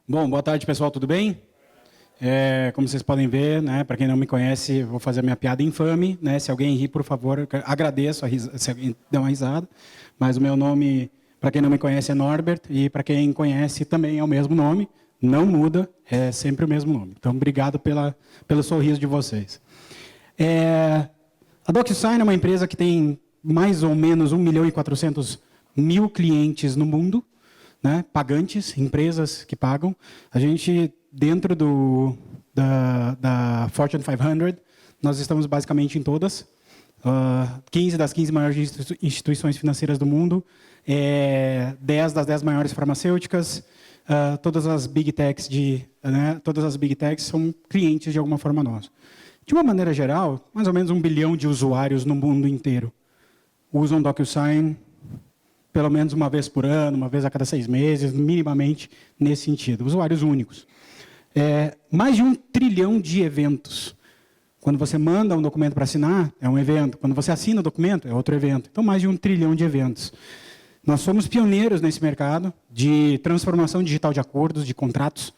Bom, boa tarde, pessoal, tudo bem? Como vocês podem ver, né, para quem não me conhece, vou fazer a minha piada infame, né? Se alguém rir, por favor, eu agradeço se alguém der uma risada. Mas o meu nome, para quem não me conhece, é Norbert, e para quem conhece também é o mesmo nome, não muda, é sempre o mesmo nome. Então, obrigado pelo sorriso de vocês. A DocuSign é uma empresa que tem mais ou menos 1.400.000 clientes no mundo, né, pagantes, empresas que pagam. A gente, dentro da Fortune 500, nós estamos basicamente em todas. 15 das 15 maiores instituições financeiras do mundo, 10 das 10 maiores farmacêuticas, todas as Big Techs todas as Big Techs são clientes de alguma forma nossos. De uma maneira geral, mais ou menos 1 bilhão de usuários no mundo inteiro usam DocuSign pelo menos uma vez por ano, uma vez a cada 6 meses, minimamente nesse sentido. Usuários únicos. Mais de 1 trilhão de eventos. Quando você manda um documento para assinar, é um evento. Quando você assina o documento, é outro evento. Então, mais de 1 trilhão de eventos. Nós somos pioneiros nesse mercado de transformação digital de acordos, de contratos,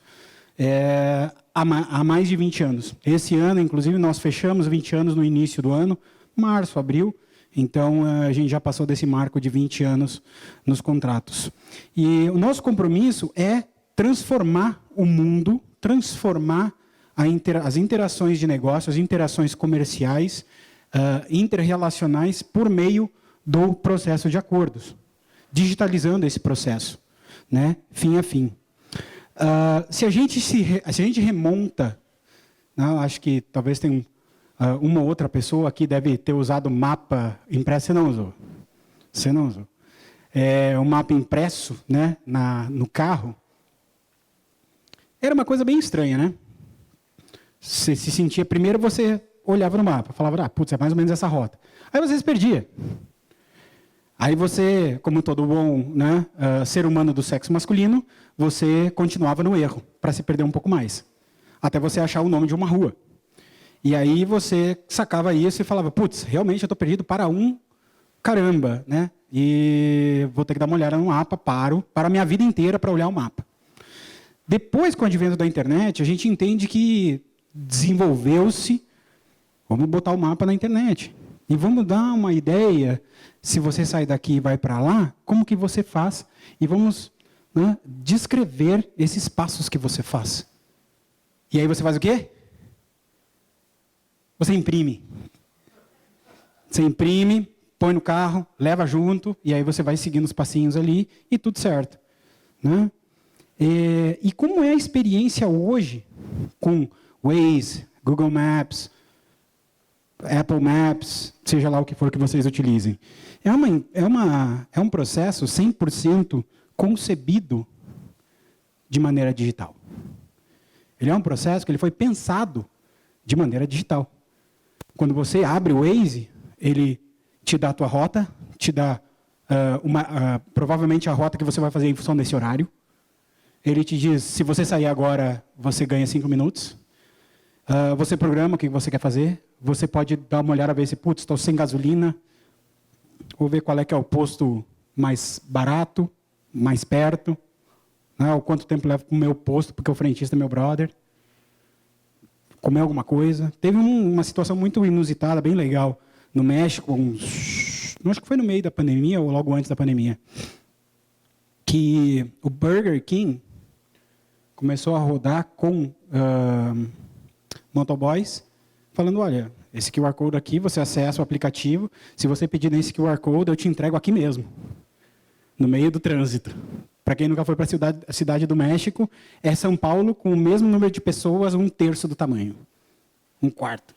há mais de 20 anos. Esse ano, inclusive, nós fechamos 20 anos no início do ano, março, abril. Então, a gente já passou desse marco de 20 anos nos contratos. E o nosso compromisso é transformar o mundo, transformar as interações de negócio, as interações comerciais, interrelacionais, por meio do processo de acordos, digitalizando esse processo, né, fim a fim. Se a gente remonta, não, acho que talvez tenha uma outra pessoa aqui deve ter usado mapa impresso. Você não usou. Você não usou. Um mapa impresso, né, no carro. Era uma coisa bem estranha, né? Você se sentia... Primeiro você olhava no mapa, falava, putz, é mais ou menos essa rota. Aí você se perdia. Aí você, como todo bom, né, ser humano do sexo masculino, você continuava no erro, para se perder um pouco mais. Até você achar o nome de uma rua. E aí você sacava isso e falava, putz, realmente eu estou perdido para um caramba, né? E vou ter que dar uma olhada no mapa, paro a minha vida inteira para olhar o mapa. Depois, com o advento da internet, a gente entende que desenvolveu-se, vamos botar o mapa na internet. E vamos dar uma ideia, se você sair daqui e vai para lá, como que você faz? E vamos, né, descrever esses passos que você faz. E aí você faz o quê? Você imprime. Você imprime, põe no carro, leva junto, e aí você vai seguindo os passinhos ali, e tudo certo. Né? E como é a experiência hoje com Waze, Google Maps, Apple Maps, seja lá o que for que vocês utilizem? É um processo 100% concebido de maneira digital. Ele é um processo que ele foi pensado de maneira digital. Quando você abre o Waze, ele te dá a tua rota, te dá provavelmente a rota que você vai fazer em função desse horário. Ele te diz, se você sair agora, você ganha 5 minutos. Você programa o que você quer fazer. Você pode dar uma olhada, ver se, putz, estou sem gasolina. Vou ver qual é que é o posto mais barato, mais perto. Né, o quanto tempo leva para o meu posto, porque o frentista é meu brother. Comer alguma coisa. Teve uma situação muito inusitada, bem legal, no México, acho que foi no meio da pandemia ou logo antes da pandemia, que o Burger King começou a rodar com motoboys, falando, olha, esse QR Code aqui, você acessa o aplicativo, se você pedir nesse QR Code, eu te entrego aqui mesmo, no meio do trânsito. Para quem nunca foi para a cidade do México, é São Paulo com o mesmo número de pessoas, 1/3 do tamanho. 1/4.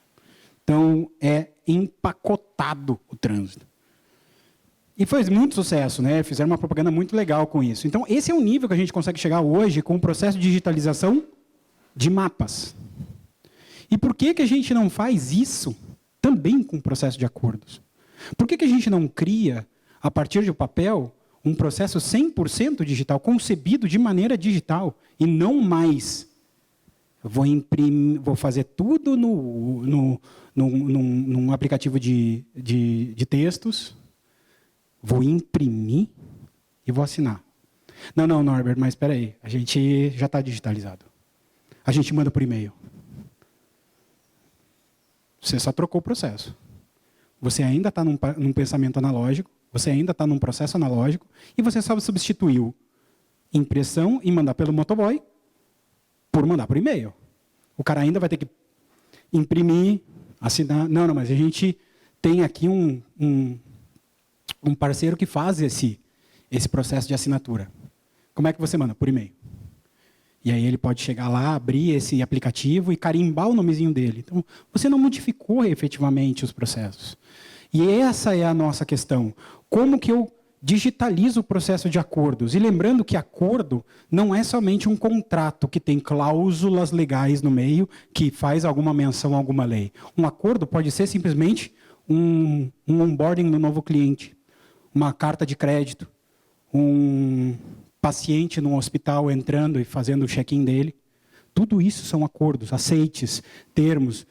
Então, é empacotado o trânsito. E foi muito sucesso, né? Fizeram uma propaganda muito legal com isso. Então, esse é o nível que a gente consegue chegar hoje com o processo de digitalização de mapas. E por que a gente não faz isso também com o processo de acordos? Por que a gente não cria, a partir de papel, um processo 100% digital, concebido de maneira digital, e não mais vou imprimir, vou fazer tudo num aplicativo de textos, vou imprimir e vou assinar. Não, não, Norbert, mas espera aí. A gente já está digitalizado. A gente manda por e-mail. Você só trocou o processo. Você ainda está num pensamento analógico, você ainda está num processo analógico, e você só substituiu impressão e mandar pelo motoboy por mandar por e-mail. O cara ainda vai ter que imprimir, assinar. Não, mas a gente tem aqui um parceiro que faz esse processo de assinatura. Como é que você manda? Por e-mail. E aí ele pode chegar lá, abrir esse aplicativo e carimbar o nomezinho dele. Então, você não modificou efetivamente os processos. E essa é a nossa questão. Como que eu digitalizo o processo de acordos? E lembrando que acordo não é somente um contrato que tem cláusulas legais no meio, que faz alguma menção a alguma lei. Um acordo pode ser simplesmente um onboarding do novo cliente, uma carta de crédito, um paciente num hospital entrando e fazendo o check-in dele. Tudo isso são acordos, aceites, termos,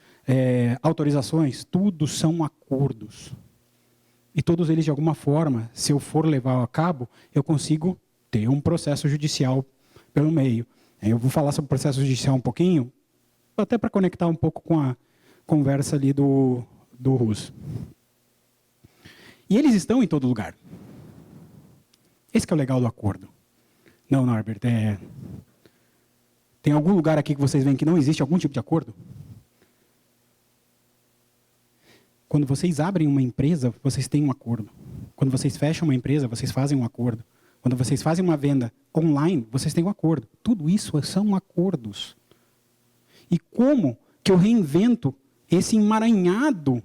autorizações, tudo são acordos. E todos eles, de alguma forma, se eu for levar a cabo, eu consigo ter um processo judicial pelo meio. Eu vou falar sobre o processo judicial um pouquinho, até para conectar um pouco com a conversa ali do Russo. E eles estão em todo lugar. Esse que é o legal do acordo. Não, Norbert, tem algum lugar aqui que vocês veem que não existe algum tipo de acordo? Quando vocês abrem uma empresa, vocês têm um acordo. Quando vocês fecham uma empresa, vocês fazem um acordo. Quando vocês fazem uma venda online, vocês têm um acordo. Tudo isso são acordos. E como que eu reinvento esse emaranhado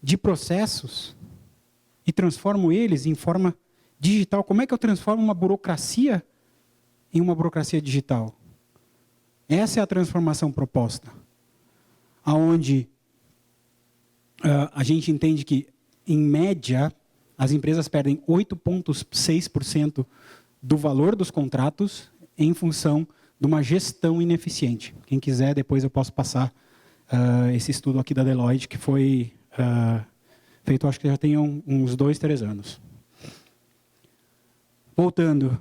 de processos e transformo eles em forma digital? Como é que eu transformo uma burocracia em uma burocracia digital? Essa é a transformação proposta. Aonde a gente entende que, em média, as empresas perdem 8,6% do valor dos contratos em função de uma gestão ineficiente. Quem quiser, depois eu posso passar esse estudo aqui da Deloitte, que foi feito, acho que já tem uns 2, 3 anos. Voltando,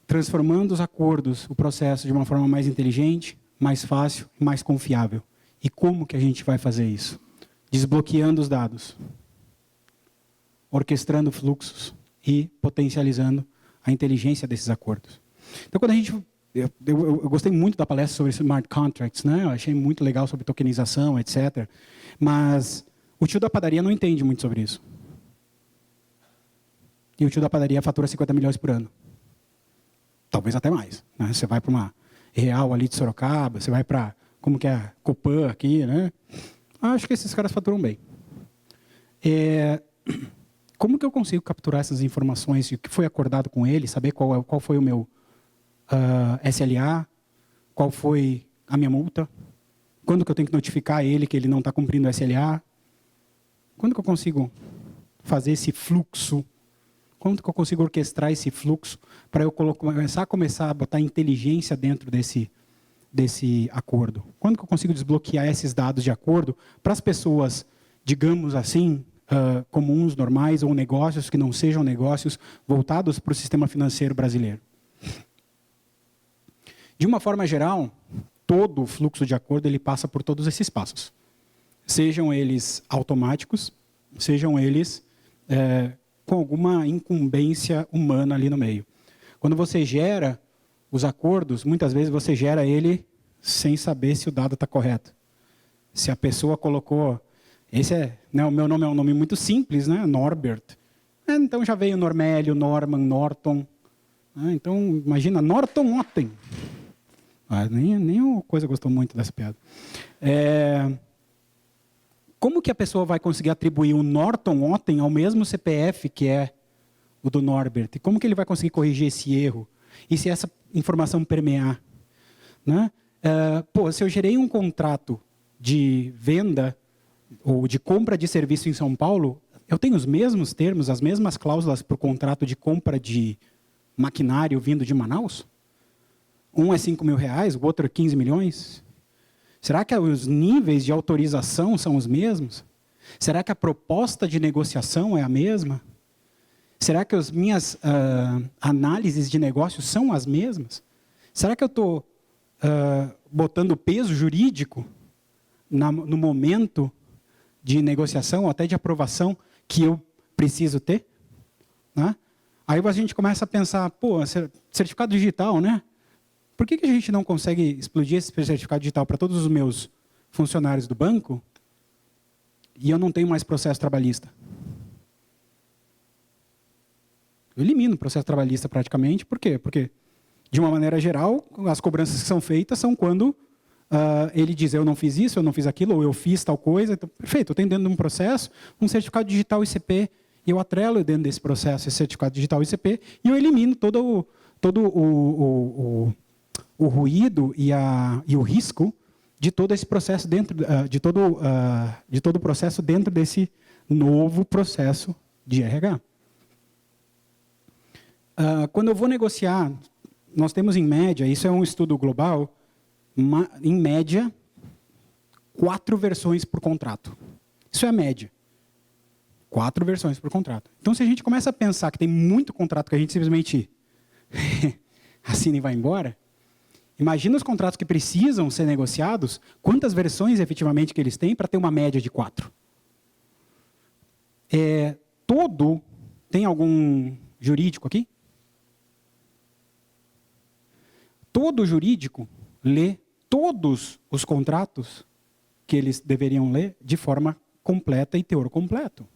transformando os acordos, o processo de uma forma mais inteligente, mais fácil e mais confiável. E como que a gente vai fazer isso? Desbloqueando os dados, orquestrando fluxos e potencializando a inteligência desses acordos. Então, quando a gente... Eu gostei muito da palestra sobre smart contracts, né? Eu achei muito legal sobre tokenização, etc. Mas o tio da padaria não entende muito sobre isso. E o tio da padaria fatura 50 milhões por ano. Talvez até mais. Né? Você vai para uma Real ali de Sorocaba, você vai para, como que é, a Copan aqui, né? Acho que esses caras faturam bem. Como que eu consigo capturar essas informações e o que foi acordado com ele, saber qual foi o meu SLA, qual foi a minha multa, quando que eu tenho que notificar ele que ele não está cumprindo o SLA, quando que eu consigo fazer esse fluxo, quando que eu consigo orquestrar esse fluxo para eu começar a botar inteligência dentro desse acordo? Quando que eu consigo desbloquear esses dados de acordo para as pessoas, digamos assim, comuns, normais, ou negócios que não sejam negócios voltados para o sistema financeiro brasileiro? De uma forma geral, todo o fluxo de acordo ele passa por todos esses passos. Sejam eles automáticos, sejam eles com alguma incumbência humana ali no meio. Quando você gera os acordos, muitas vezes você gera ele sem saber se o dado está correto. Se a pessoa colocou... o meu nome é um nome muito simples, né? Norbert. Então já veio Normélio, Norman, Norton. Então, imagina, Norton Otten. Nem o Coisa gostou muito dessa piada. Como que a pessoa vai conseguir atribuir o Norton Otten ao mesmo CPF que é o do Norbert? E como que ele vai conseguir corrigir esse erro? E se essa informação permear? Né? Se eu gerei um contrato de venda ou de compra de serviço em São Paulo, eu tenho os mesmos termos, as mesmas cláusulas para o contrato de compra de maquinário vindo de Manaus? Um é 5 mil reais, o outro é 15 milhões? Será que os níveis de autorização são os mesmos? Será que a proposta de negociação é a mesma? Será que as minhas análises de negócio são as mesmas? Será que eu estou botando peso jurídico no momento de negociação, ou até de aprovação, que eu preciso ter? Né? Aí a gente começa a pensar, pô, certificado digital, né? Por que a gente não consegue explodir esse certificado digital para todos os meus funcionários do banco e eu não tenho mais processo trabalhista? Eu elimino o processo trabalhista praticamente. Por quê? Porque, de uma maneira geral, as cobranças que são feitas são quando ele diz, eu não fiz isso, eu não fiz aquilo, ou eu fiz tal coisa. Então, perfeito, eu tenho dentro de um processo um certificado digital ICP, e eu atrelo dentro desse processo esse certificado digital ICP, e eu elimino todo o ruído e o risco de todo esse processo dentro, de todo o processo dentro desse novo processo de RH. Quando eu vou negociar, nós temos em média, isso é um estudo global, em média, 4 versões por contrato. Isso é a média. 4 versões por contrato. Então, se a gente começa a pensar que tem muito contrato que a gente simplesmente assina e vai embora, imagina os contratos que precisam ser negociados, quantas versões efetivamente que eles têm para ter uma média de 4. Tem algum jurídico aqui? Todo jurídico lê todos os contratos que eles deveriam ler de forma completa e teor completo.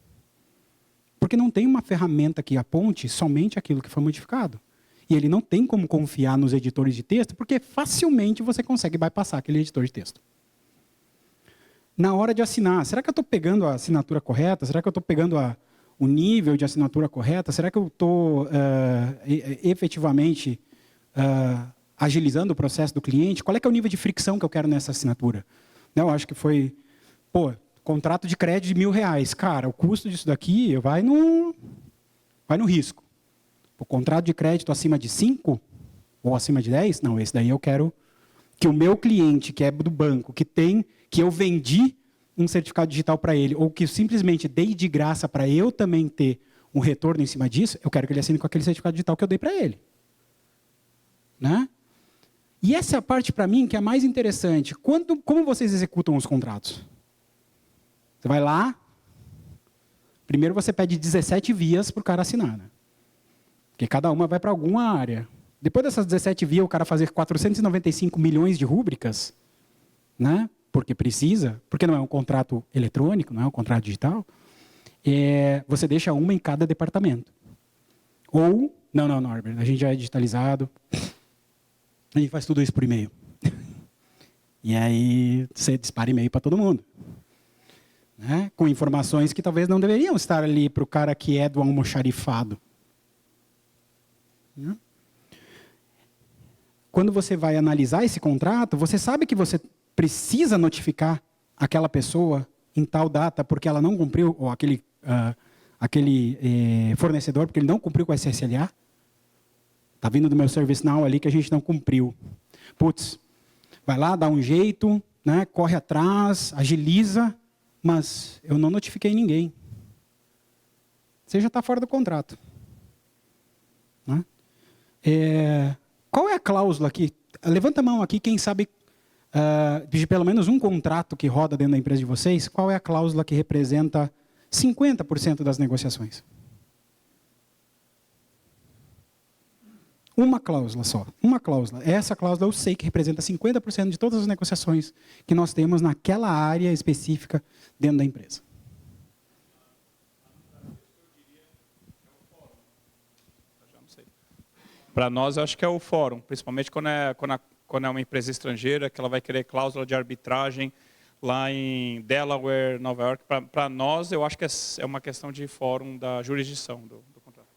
Porque não tem uma ferramenta que aponte somente aquilo que foi modificado. E ele não tem como confiar nos editores de texto, porque facilmente você consegue bypassar aquele editor de texto. Na hora de assinar, será que eu estou pegando a assinatura correta? Será que eu estou pegando o nível de assinatura correta? Será que eu estou efetivamente agilizando o processo do cliente? Qual é que é o nível de fricção que eu quero nessa assinatura? Eu acho que foi, contrato de crédito de R$1.000. Cara, o custo disso daqui vai no risco. O contrato de crédito acima de 5 ou acima de 10, não, esse daí eu quero que o meu cliente, que é do banco, que eu vendi um certificado digital para ele, ou que eu simplesmente dei de graça para eu também ter um retorno em cima disso, eu quero que ele assine com aquele certificado digital que eu dei para ele. Né? E essa é a parte, para mim, que é a mais interessante. Como vocês executam os contratos? Você vai lá, primeiro você pede 17 vias para o cara assinar. Né? Porque cada uma vai para alguma área. Depois dessas 17 vias, o cara fazer 495 milhões de rúbricas, né? Porque precisa, porque não é um contrato eletrônico, não é um contrato digital, você deixa uma em cada departamento. Ou, não, Norbert, a gente já é digitalizado, a gente faz tudo isso por e-mail. E aí você dispara e-mail para todo mundo. Né? Com informações que talvez não deveriam estar ali para o cara que é do almoxarifado. Né? Quando você vai analisar esse contrato, você sabe que você precisa notificar aquela pessoa em tal data porque ela não cumpriu, ou aquele fornecedor porque ele não cumpriu com a SSLA. Está vindo do meu ServiceNow ali que a gente não cumpriu. Putz, vai lá, dá um jeito, né, corre atrás, agiliza, mas eu não notifiquei ninguém. Você já está fora do contrato. Né? Qual é a cláusula aqui? Levanta a mão aqui, quem sabe, de pelo menos um contrato que roda dentro da empresa de vocês, qual é a cláusula que representa 50% das negociações? Uma cláusula só, uma cláusula. Essa cláusula eu sei que representa 50% de todas as negociações que nós temos naquela área específica dentro da empresa. Para nós, eu acho que é o fórum, principalmente quando é uma empresa estrangeira, que ela vai querer cláusula de arbitragem lá em Delaware, Nova York. Para nós, eu acho que é uma questão de fórum da jurisdição do contrato.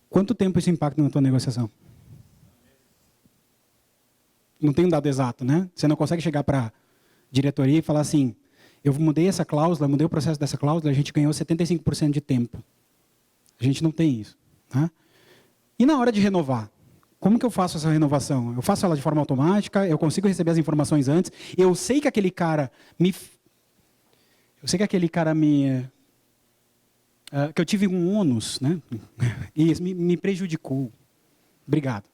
Quanto tempo isso impacta na tua negociação? Não tem um dado exato, né? Você não consegue chegar para a diretoria e falar assim, eu mudei essa cláusula, mudei o processo dessa cláusula, a gente ganhou 75% de tempo. A gente não tem isso. Né? E na hora de renovar? Como que eu faço essa renovação? Eu faço ela de forma automática? Eu consigo receber as informações antes? Eu sei que aquele cara me que eu tive um ônus, né? E isso me prejudicou. Obrigado.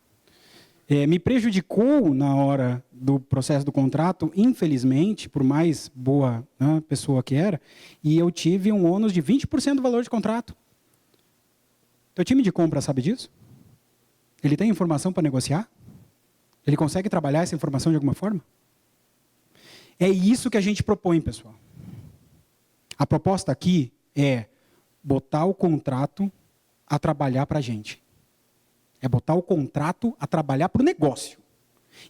Me prejudicou na hora do processo do contrato, infelizmente, por mais boa, né, pessoa que era, e eu tive um ônus de 20% do valor de contrato. Teu time de compra sabe disso? Ele tem informação para negociar? Ele consegue trabalhar essa informação de alguma forma? É isso que a gente propõe, pessoal. A proposta aqui é botar o contrato a trabalhar para a gente. É botar o contrato a trabalhar para o negócio.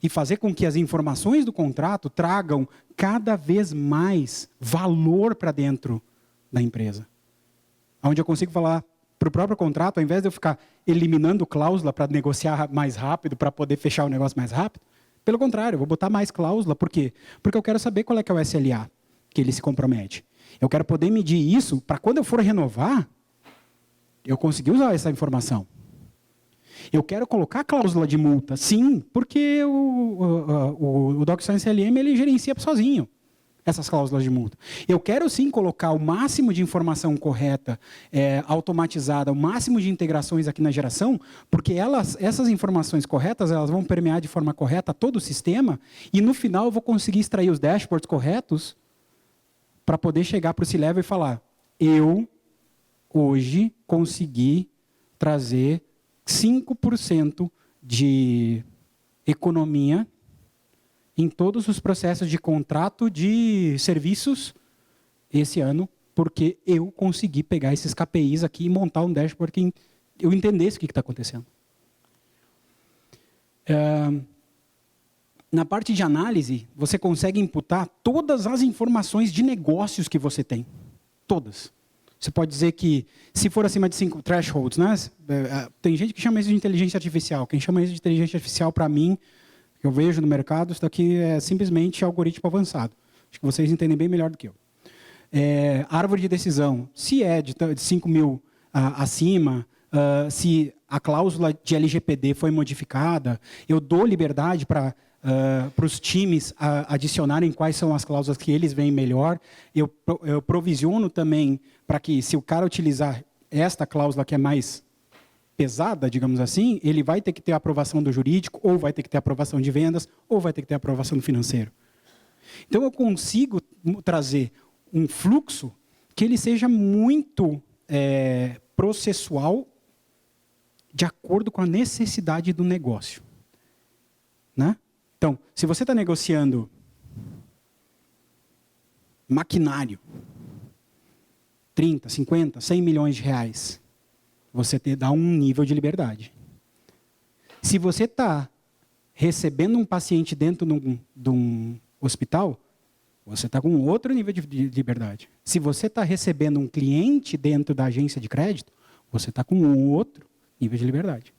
E fazer com que as informações do contrato tragam cada vez mais valor para dentro da empresa. Onde eu consigo falar para o próprio contrato, ao invés de eu ficar eliminando cláusula para negociar mais rápido, para poder fechar o negócio mais rápido, pelo contrário, eu vou botar mais cláusula. Por quê? Porque eu quero saber qual é que é o SLA que ele se compromete. Eu quero poder medir isso para quando eu for renovar, eu conseguir usar essa informação. Eu quero colocar cláusula de multa, sim, porque o DocuSign CLM ele gerencia sozinho essas cláusulas de multa. Eu quero sim colocar o máximo de informação correta, automatizada, o máximo de integrações aqui na geração, porque essas informações corretas elas vão permear de forma correta todo o sistema e no final eu vou conseguir extrair os dashboards corretos para poder chegar para o C-Level e falar: eu hoje consegui trazer 5% de economia em todos os processos de contrato de serviços esse ano, porque eu consegui pegar esses KPIs aqui e montar um dashboard que eu entendesse o que está acontecendo. Na parte de análise, você consegue imputar todas as informações de negócios que você tem. Todas. Você pode dizer que, se for acima de 5 thresholds, né? Tem gente que chama isso de inteligência artificial. Quem chama isso de inteligência artificial, para mim, que eu vejo no mercado, isso daqui é simplesmente algoritmo avançado. Acho que vocês entendem bem melhor do que eu. Árvore de decisão. Se é de 5 mil acima, se a cláusula de LGPD foi modificada, eu dou liberdade para os times adicionarem quais são as cláusulas que eles veem melhor. Eu provisiono também para que, se o cara utilizar esta cláusula que é mais pesada, digamos assim, ele vai ter que ter a aprovação do jurídico, ou vai ter que ter a aprovação de vendas, ou vai ter que ter a aprovação do financeiro. Então, eu consigo trazer um fluxo que ele seja muito processual, de acordo com a necessidade do negócio. Né? Então, se você está negociando maquinário, 30, 50, 100 milhões de reais, você dá um nível de liberdade. Se você está recebendo um paciente dentro de um hospital, você está com outro nível de liberdade. Se você está recebendo um cliente dentro da agência de crédito, você está com outro nível de liberdade.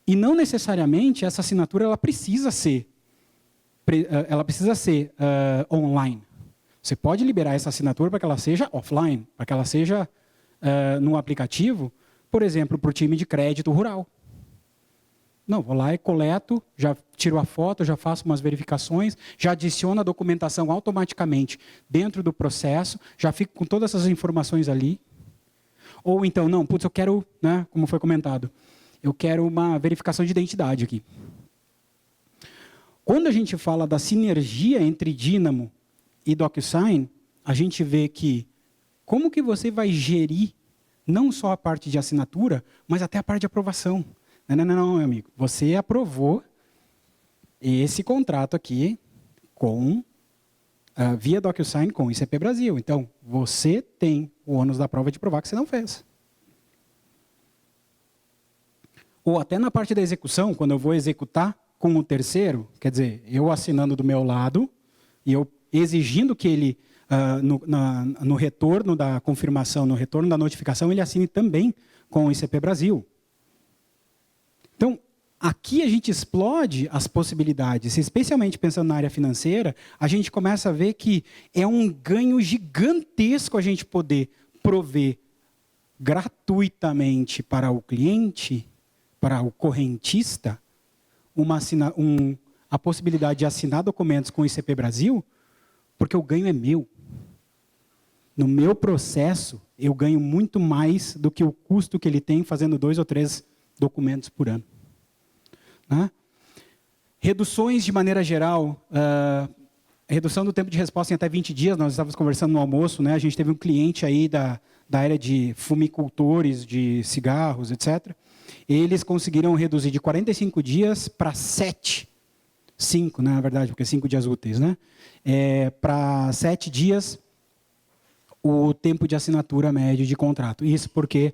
E não necessariamente essa assinatura ela precisa ser online. Você pode liberar essa assinatura para que ela seja offline, para que ela seja no aplicativo, por exemplo, para o time de crédito rural. Não, vou lá e coleto, já tiro a foto, já faço umas verificações, já adiciono a documentação automaticamente dentro do processo, já fico com todas essas informações ali. Ou então, não, putz, eu quero, né, como foi comentado, eu quero uma verificação de identidade aqui. Quando a gente fala da sinergia entre Dynamo e DocuSign, a gente vê que como que você vai gerir não só a parte de assinatura, mas até a parte de aprovação. Não, meu amigo. Você aprovou esse contrato aqui via DocuSign com o ICP Brasil. Então, você tem o ônus da prova de provar que você não fez. Ou até na parte da execução, quando eu vou executar com o terceiro, quer dizer, eu assinando do meu lado e eu exigindo que ele, no retorno da confirmação, no retorno da notificação, ele assine também com o ICP Brasil. Então, aqui a gente explode as possibilidades, especialmente pensando na área financeira, a gente começa a ver que é um ganho gigantesco a gente poder prover gratuitamente para o cliente, para o correntista, a possibilidade de assinar documentos com o ICP Brasil, porque o ganho é meu. no meu processo, eu ganho muito mais do que o custo que ele tem fazendo 2 ou 3 documentos por ano. Né? Reduções de maneira geral, redução do tempo de resposta em até 20 dias, nós estávamos conversando no almoço, né? A gente teve um cliente aí da área de fumicultores, de cigarros, etc. Eles conseguiram reduzir de 45 dias para 5, né, na verdade, porque 5 dias úteis, né? Para 7 dias o tempo de assinatura médio de contrato. Isso porque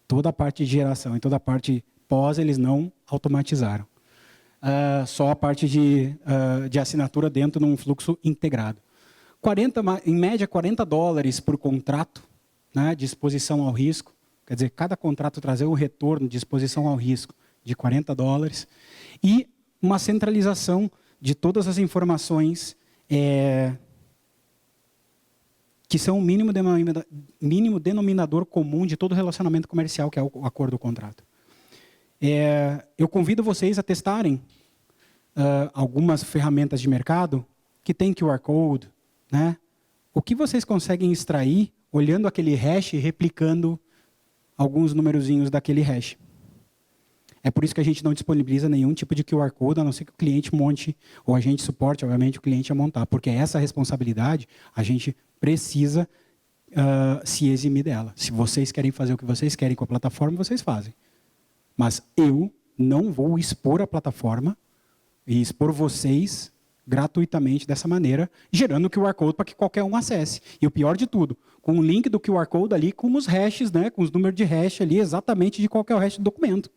toda a parte de geração e toda a parte pós eles não automatizaram. Só a parte de assinatura dentro de um fluxo integrado. Em média, $40 por contrato, né, de exposição ao risco. Quer dizer, cada contrato trazer um retorno de exposição ao risco de $40. E uma centralização de todas as informações que são o mínimo denominador comum de todo relacionamento comercial, que é o acordo do contrato. Eu convido vocês a testarem algumas ferramentas de mercado que tem QR Code, né? O que vocês conseguem extrair olhando aquele hash e replicando alguns numerozinhos daquele hash. É por isso que a gente não disponibiliza nenhum tipo de QR Code, a não ser que o cliente monte, ou a gente suporte, obviamente, o cliente a montar, porque essa responsabilidade a gente precisa se eximir dela. Se vocês querem fazer o que vocês querem com a plataforma, vocês fazem. Mas eu não vou expor a plataforma e expor vocês gratuitamente dessa maneira, gerando o QR Code para que qualquer um acesse. E o pior de tudo, com o link do QR Code ali, com os hashes, né, com os números de hash ali, exatamente de qual que é o hash do documento.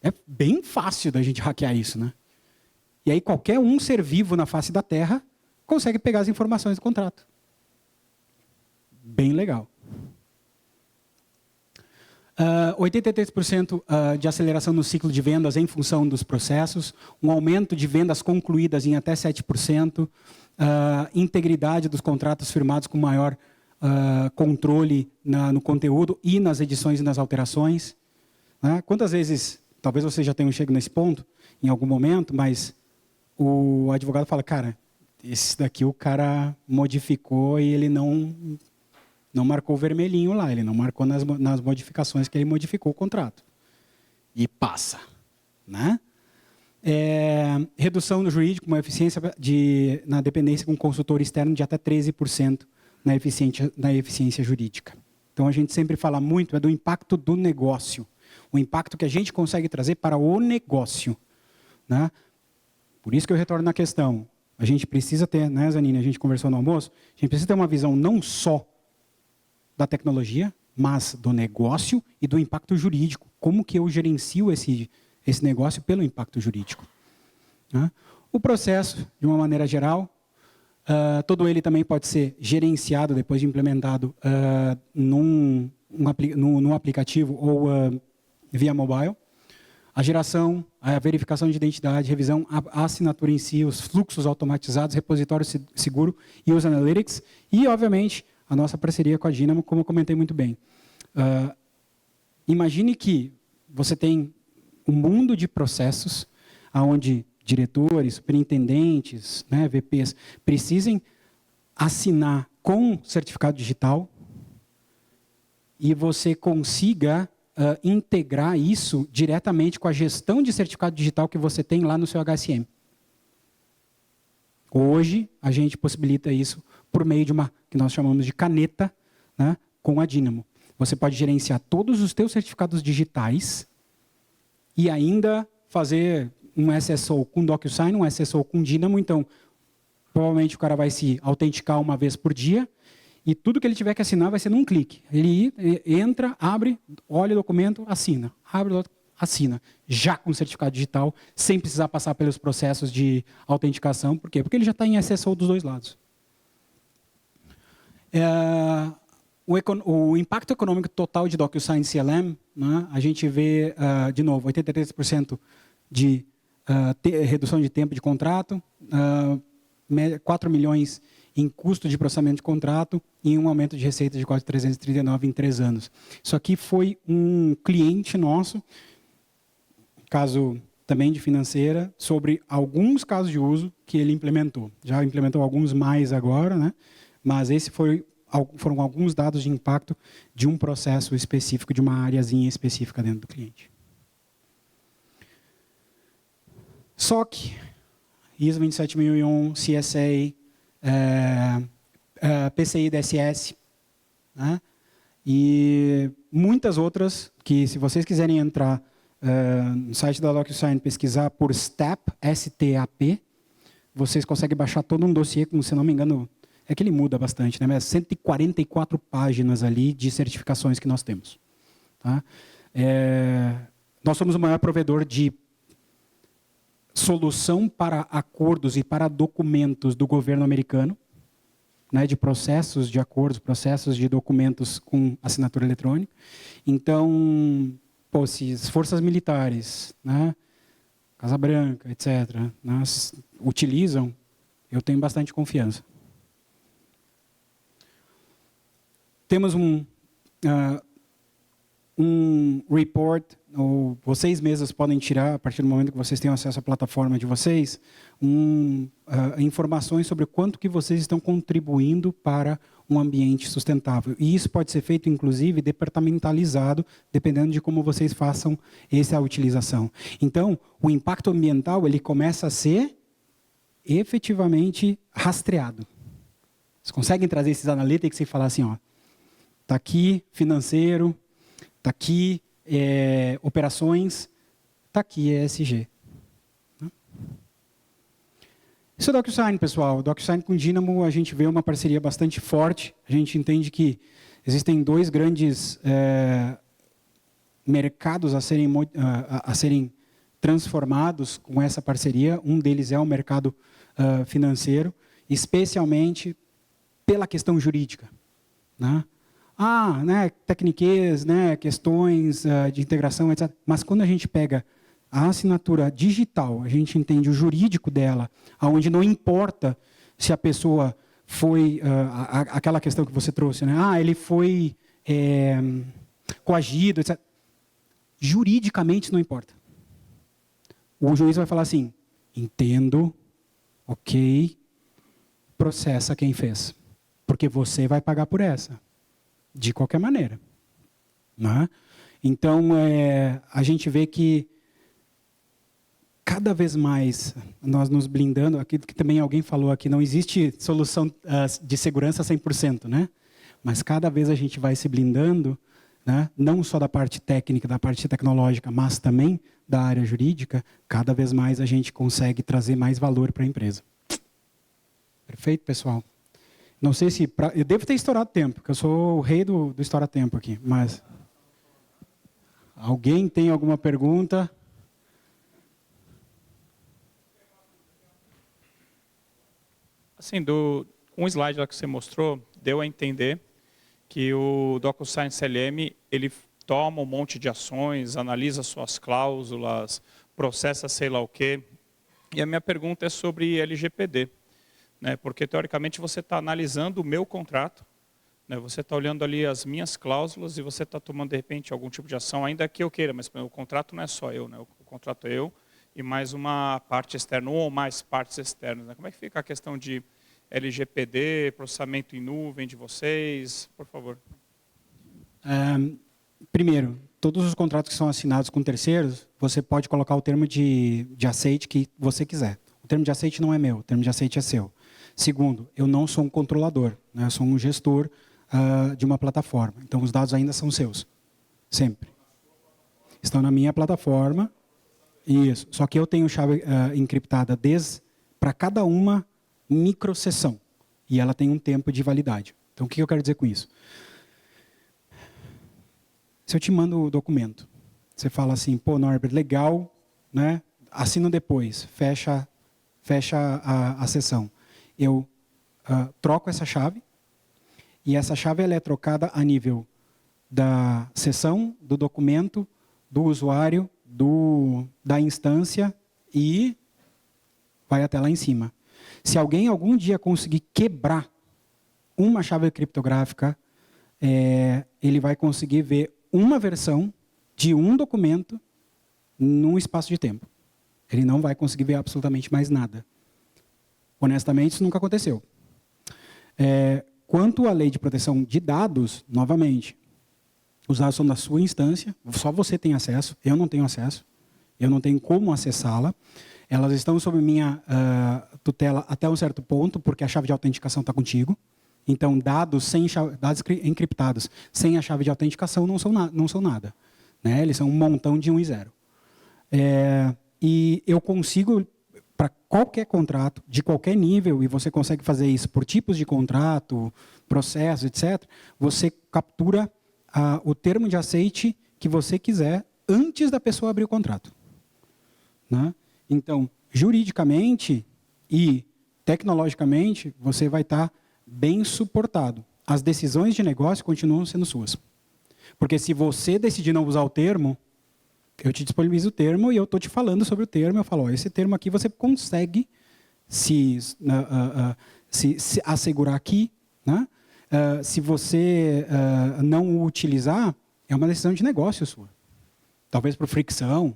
É bem fácil da gente hackear isso, né? E aí qualquer um ser vivo na face da Terra consegue pegar as informações do contrato. Bem legal. 83% de aceleração no ciclo de vendas em função dos processos, um aumento de vendas concluídas em até 7%, integridade dos contratos firmados com maior controle no conteúdo e nas edições e nas alterações. Né? Quantas vezes, talvez vocês já tenham chegado nesse ponto, em algum momento, mas o advogado fala, cara, esse daqui o cara modificou e ele não marcou o vermelhinho lá, ele não marcou nas modificações que ele modificou o contrato. E passa. Né? Redução no jurídico, uma eficiência na dependência com consultor externo de até 13% na eficiência jurídica. Então, a gente sempre fala muito do impacto do negócio, o impacto que a gente consegue trazer para o negócio. Né? Por isso que eu retorno na questão. A gente precisa ter, né, Zanini, a gente conversou no almoço, a gente precisa ter uma visão não só da tecnologia, mas do negócio e do impacto jurídico. Como que eu gerencio esse negócio pelo impacto jurídico? Né? O processo, de uma maneira geral, todo ele também pode ser gerenciado depois de implementado num aplicativo ou via mobile. A geração, a verificação de identidade, revisão, a assinatura em si, os fluxos automatizados, repositório seguro e os analytics. E, obviamente, a nossa parceria com a Dynamo, como eu comentei muito bem. Imagine que você tem um mundo de processos onde diretores, superintendentes, né, VPs, precisem assinar com certificado digital e você consiga integrar isso diretamente com a gestão de certificado digital que você tem lá no seu HSM. Hoje, a gente possibilita isso por meio de uma que nós chamamos de caneta, né, com a Dynamo. Você pode gerenciar todos os teus certificados digitais e ainda fazer um SSO com DocuSign, um SSO com Dynamo. Então, provavelmente o cara vai se autenticar uma vez por dia e tudo que ele tiver que assinar vai ser num clique. Ele entra, abre, olha o documento, assina. Abre o assina, já com certificado digital, sem precisar passar pelos processos de autenticação. Por quê? Porque ele já está em SSO dos dois lados. O impacto econômico total de DocuSign CLM, né, a gente vê, de novo, 83% de redução de tempo de contrato, 4 milhões em custo de processamento de contrato e um aumento de receita de quase 339 em 3 anos. Isso aqui foi um cliente nosso, caso também de financeira, sobre alguns casos de uso que ele implementou. Já implementou alguns mais agora, né? Mas esse foi foram alguns dados de impacto de um processo específico, de uma áreazinha específica dentro do cliente. SOC, ISO 27001, CSA, PCI DSS, né? E muitas outras que, se vocês quiserem entrar no site da DocuSign, pesquisar por STAP, S-T-A-P, vocês conseguem baixar todo um dossiê, como se não me engano, é que ele muda bastante, né? Mas 144 páginas ali de certificações que nós temos. Tá? Nós somos o maior provedor de solução para acordos e para documentos do governo americano, né, de processos de acordos, processos de documentos com assinatura eletrônica. Então, se as forças militares, né, Casa Branca, etc., nas utilizam, eu tenho bastante confiança. Temos um report, ou vocês mesmos podem tirar, a partir do momento que vocês tenham acesso à plataforma de vocês, informações sobre o quanto que vocês estão contribuindo para um ambiente sustentável. E isso pode ser feito, inclusive, departamentalizado, dependendo de como vocês façam essa utilização. Então, o impacto ambiental ele começa a ser efetivamente rastreado. Vocês conseguem trazer esses analytics e falar assim, ó, está aqui financeiro, está aqui operações, está aqui ESG. Isso é o DocuSign, pessoal. O DocuSign com o Dynamo, a gente vê uma parceria bastante forte. A gente entende que existem dois grandes mercados a serem transformados com essa parceria. Um deles é o mercado financeiro, especialmente pela questão jurídica, né? Tecniquez, né, questões de integração, etc. Mas quando a gente pega a assinatura digital, a gente entende o jurídico dela, onde não importa se a pessoa foi, aquela questão que você trouxe, né? Ele foi coagido, etc. Juridicamente não importa. O juiz vai falar assim, entendo, ok, processa quem fez, porque você vai pagar por essa. De qualquer maneira. Né? Então, a gente vê que cada vez mais nós nos blindando, aquilo que também alguém falou aqui, não existe solução de segurança 100%, né? Mas cada vez a gente vai se blindando, né? Não só da parte técnica, da parte tecnológica, mas também da área jurídica, cada vez mais a gente consegue trazer mais valor para a empresa. Perfeito, pessoal? Não sei se... eu devo ter estourado tempo, porque eu sou o rei do estoura-tempo aqui, mas... Alguém tem alguma pergunta? Assim, um slide lá que você mostrou, deu a entender que o DocuSign CLM, ele toma um monte de ações, analisa suas cláusulas, processa sei lá o quê. E a minha pergunta é sobre LGPD. Né, porque, teoricamente, você está analisando o meu contrato, né, você está olhando ali as minhas cláusulas e você está tomando, de repente, algum tipo de ação, ainda que eu queira, mas o contrato não é só eu, né, o contrato é eu e mais uma parte externa, ou mais partes externas. Né? Como é que fica a questão de LGPD, processamento em nuvem de vocês, por favor? Primeiro, todos os contratos que são assinados com terceiros, você pode colocar o termo de aceite que você quiser. O termo de aceite não é meu, o termo de aceite é seu. Segundo, eu não sou um controlador, né? Eu sou um gestor de uma plataforma. Então, os dados ainda são seus, sempre. Estão na minha plataforma, isso. Só que eu tenho chave encriptada para cada uma microsessão. E ela tem um tempo de validade. Então, o que eu quero dizer com isso? Se eu te mando o documento, você fala assim, pô, Norbert, legal, né? Assino depois, fecha a sessão. Eu troco essa chave, e essa chave ela é trocada a nível da sessão, do documento, do usuário, da instância, e vai até lá em cima. Se alguém algum dia conseguir quebrar uma chave criptográfica, ele vai conseguir ver uma versão de um documento num espaço de tempo. Ele não vai conseguir ver absolutamente mais nada. Honestamente, isso nunca aconteceu. Quanto à lei de proteção de dados, novamente, os dados são da sua instância, só você tem acesso, eu não tenho acesso, eu não tenho como acessá-la. Elas estão sob minha tutela até um certo ponto, porque a chave de autenticação está contigo. Então, dados encriptados sem a chave de autenticação não são nada. Né? Eles são um montão de 1 e 0. E eu consigo, para qualquer contrato, de qualquer nível, e você consegue fazer isso por tipos de contrato, processos, etc., você captura o termo de aceite que você quiser antes da pessoa abrir o contrato. Né? Então, juridicamente e tecnologicamente, você vai estar bem suportado. As decisões de negócio continuam sendo suas. Porque se você decidir não usar o termo, eu te disponibilizo o termo e eu estou te falando sobre o termo. Eu falo, esse termo aqui você consegue se assegurar aqui. Né? Se você não o utilizar, é uma decisão de negócio sua. Talvez por fricção,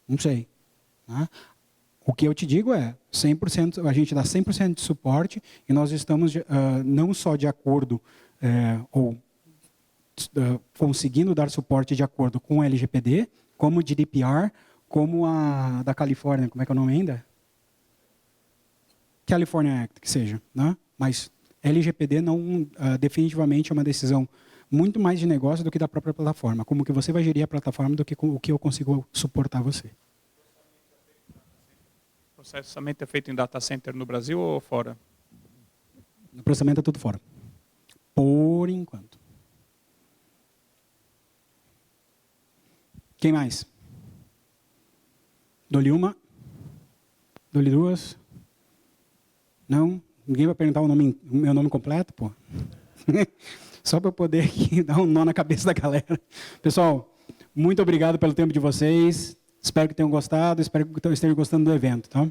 não sei. Né? O que eu te digo é, 100%, a gente dá 100% de suporte e nós estamos não só de acordo ou conseguindo dar suporte de acordo com o LGPD, como o GDPR, como a da Califórnia, como é que é o nome ainda? California Act, que seja. Né? Mas LGPD não, definitivamente é uma decisão muito mais de negócio do que da própria plataforma. Como que você vai gerir a plataforma do que o que eu consigo suportar você. O processamento é feito em data center no Brasil ou fora? O processamento é tudo fora. Por enquanto. Quem mais? Dou-lhe uma? Dou-lhe duas? Não? Ninguém vai perguntar o meu nome completo, pô? Só para eu poder aqui dar um nó na cabeça da galera. Pessoal, muito obrigado pelo tempo de vocês. Espero que tenham gostado, espero que estejam gostando do evento. Tá?